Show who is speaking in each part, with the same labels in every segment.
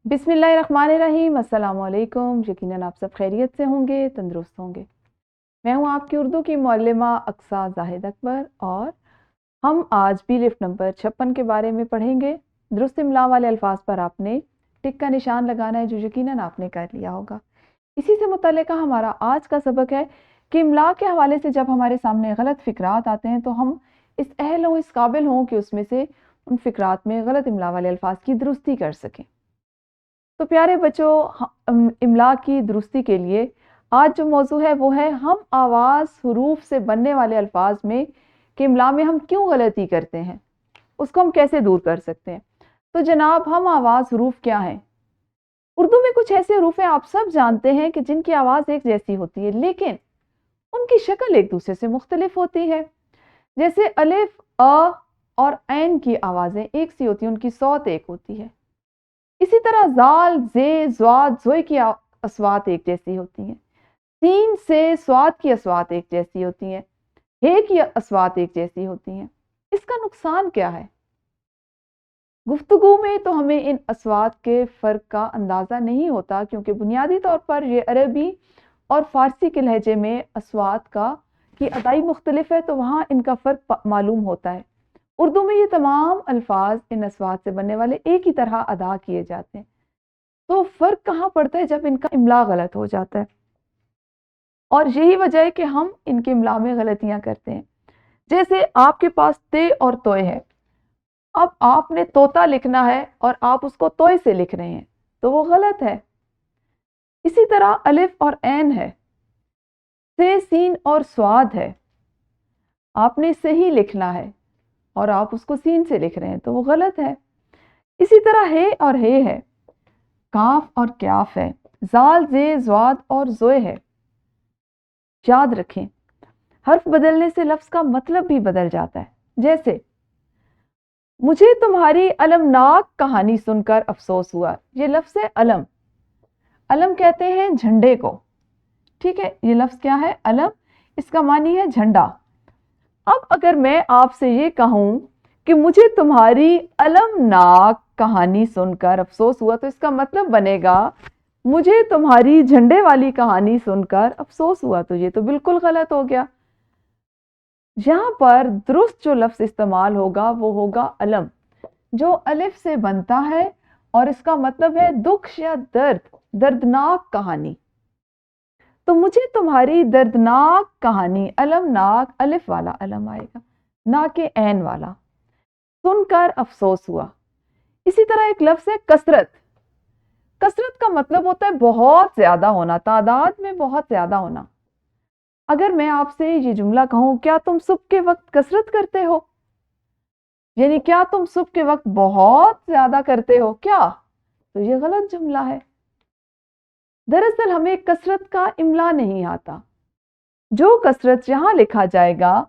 Speaker 1: बिस्मिल्लाहिर्रहमानिर्रहीम। अस्सलाम वालेकुम। यकीनन आप सब खैरियत से होंगे, तंदुरुस्त होंगे। मैं हूं आपकी उर्दू की मुअल्लिमा अक्सा जाहिद अकबर और हम आज भी लिफ्ट नंबर 56 के बारे में पढ़ेंगे। दुरुस्त इमला वाले अल्फाज पर आपने टिक का निशान लगाना है, जो यकीनन आपने कर लिया होगा। इसी से मुतल्लिका हमारा आज का सबक है कि इमला के हवाले से जब हमारे सामने गलत फ़िक्रात आते हैं तो हम इस अहल हों, इस काबिल हों कि उसमें से उन फ़िक्रात में गलत इमला वाले अल्फाज की दुरुस्ती कर सकें। तो प्यारे बच्चों, इमला की दुरुस्ती के लिए आज जो मौजू है वो है हम आवाज़ हरूफ से बनने वाले अल्फाज में कि इमला में हम क्यों गलती करते हैं, उसको हम कैसे दूर कर सकते हैं। तो जनाब, हम आवाज़ हरूफ क्या हैं? उर्दू में कुछ ऐसे हरूफ हैं, आप सब जानते हैं कि जिनकी आवाज़ एक जैसी होती है लेकिन उनकी शक्ल एक दूसरे से मुख्तलिफ होती है। जैसे अलिफ, अ और ऐन की आवाज़ें एक सी होती हैं, उनकी सौत एक होती है। इसी तरह जाल, जे, ज़्वाद, ज़ोय की अस्वात एक जैसी होती हैं। सीन से स्वाद की अस्वात एक जैसी होती हैं। हे की अस्वात एक जैसी होती हैं। इसका नुकसान क्या है? गुफ्तगू में तो हमें इन अस्वात के फ़र्क का अंदाज़ा नहीं होता, क्योंकि बुनियादी तौर पर ये अरबी और फ़ारसी के लहजे में अस्वात की अदाई मुख्तलिफ है, तो वहाँ इनका फ़र्क मालूम होता है। उर्दू में ये तमाम अल्फाज इन अस्वात से बनने वाले एक ही तरह अदा किए जाते हैं। तो फ़र्क कहाँ पड़ता है? जब इनका इमला गलत हो जाता है, और यही वजह है कि हम इनके इमला में गलतियां करते हैं। जैसे आपके पास ते और तोय है, अब आपने तोता लिखना है और आप उसको तोय से लिख रहे हैं, तो वो गलत है। इसी तरह अलिफ और ऐन है, से, सीन और स्वाद है, आपने सही लिखना है और आप उसको सीन से लिख रहे हैं, तो वो गलत है। इसी तरह हे और हे है, काफ और क्याफ है, जाल, जे, ज़्वाद और ज़ोय है। याद रखें, हर्फ बदलने से लफ्ज का मतलब भी बदल जाता है। जैसे मुझे तुम्हारी अलमनाक कहानी सुनकर अफसोस हुआ, ये लफ्ज है अलम। अलम कहते हैं झंडे को, ठीक है? ये लफ्ज क्या है? अलम। इसका मानी है झंडा। अब अगर मैं आपसे ये कहूं कि मुझे तुम्हारी अलमनाक कहानी सुनकर अफसोस हुआ, तो इसका मतलब बनेगा मुझे तुम्हारी झंडे वाली कहानी सुनकर अफसोस हुआ। तो ये तो बिल्कुल गलत हो गया। यहां पर दुरुस्त जो लफ्ज इस्तेमाल होगा वो होगा अलम, जो अलिफ से बनता है और इसका मतलब है दुख या दर्द, दर्दनाक कहानी। तो मुझे तुम्हारी दर्दनाक कहानी, अलमनाक, अलिफ वाला अलम आएगा, ना कि ऐन वाला, सुनकर अफसोस हुआ। इसी तरह एक लफ्ज है कसरत। कसरत का मतलब होता है बहुत ज्यादा होना, तादाद में बहुत ज्यादा होना। अगर मैं आपसे ये जुमला कहूं, क्या तुम सुबह के वक्त कसरत करते हो, यानी क्या तुम सुबह के वक्त बहुत ज्यादा करते हो क्या, तो ये गलत जुमला है। दरअसल हमें कसरत का इमला नहीं आता। जो कसरत जहां लिखा जाएगा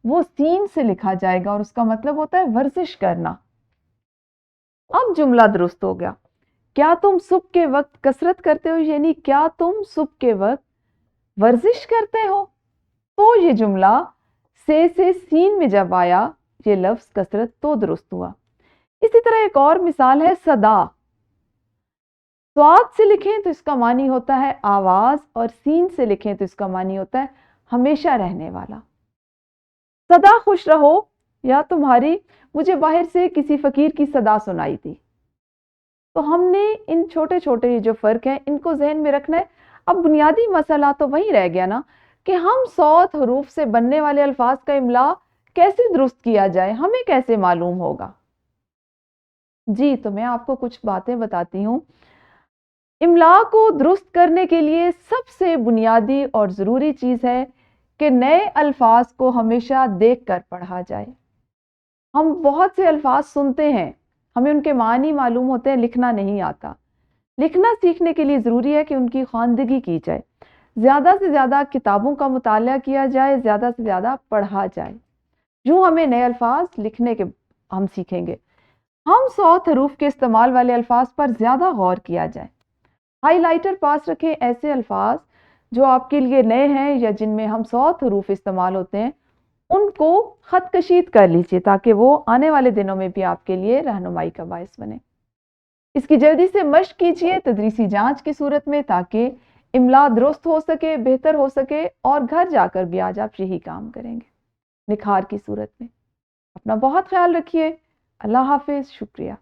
Speaker 1: वो सीन से लिखा जाएगा और उसका मतलब होता है वर्जिश करना। अब जुमला दुरुस्त हो गया। क्या तुम सुबह के वक्त कसरत करते हो, यानी क्या तुम सुबह के वक्त वर्जिश करते हो। तो ये जुमला से सीन में जब आया ये लफ्ज कसरत, तो दुरुस्त हुआ। इसी तरह एक और मिसाल है सदा। स्वाद से लिखें तो इसका मानी होता है आवाज, और सीन से लिखें तो इसका मानी होता है हमेशा रहने वाला। सदा खुश रहो, या तुम्हारी मुझे बाहर से किसी फकीर की सदा सुनाई थी। तो हमने इन छोटे छोटे जो फर्क हैं इनको जहन में रखना है। अब बुनियादी मसला तो वही रह गया ना कि हम सौत हरूफ से बनने वाले अल्फाज का इमला कैसे दुरुस्त किया जाए, हमें कैसे मालूम होगा। जी, तो मैं आपको कुछ बातें बताती हूँ। इमला को दुरुस्त करने के लिए सबसे बुनियादी और ज़रूरी चीज़ है कि नए अल्फाज को हमेशा देख कर पढ़ा जाए। हम बहुत से अल्फाज सुनते हैं, हमें उनके मानी मालूम होते हैं, लिखना नहीं आता। लिखना सीखने के लिए ज़रूरी है कि उनकी ख़वानदगी की जाए, ज़्यादा से ज़्यादा किताबों का मुताला किया जाए, ज़्यादा से ज़्यादा पढ़ा जाए। यूँ हमें नए अल्फाज लिखने के हम सीखेंगे। हम सौत हरूफ के इस्तेमाल वाले अल्फाज पर ज़्यादा गौर किया जाए। हाईलाइटर पास रखें ऐसे अल्फाज जो आपके लिए नए हैं या जिनमें हम सौत हरूफ इस्तेमाल होते हैं, उनको खत कशीद कर लीजिए ताकि वो आने वाले दिनों में भी आपके लिए रहनुमाई का बायस बने। اس کی جلدی سے مشق کیجیے تدریسی جانچ کی صورت میں تاکہ املا درست ہو سکے، بہتر ہو سکے، اور گھر جا کر بھی آج آپ یہی کام کریں گے نکھار کی صورت میں۔ اپنا بہت خیال رکھیے۔ اللہ حافظ، شکریہ۔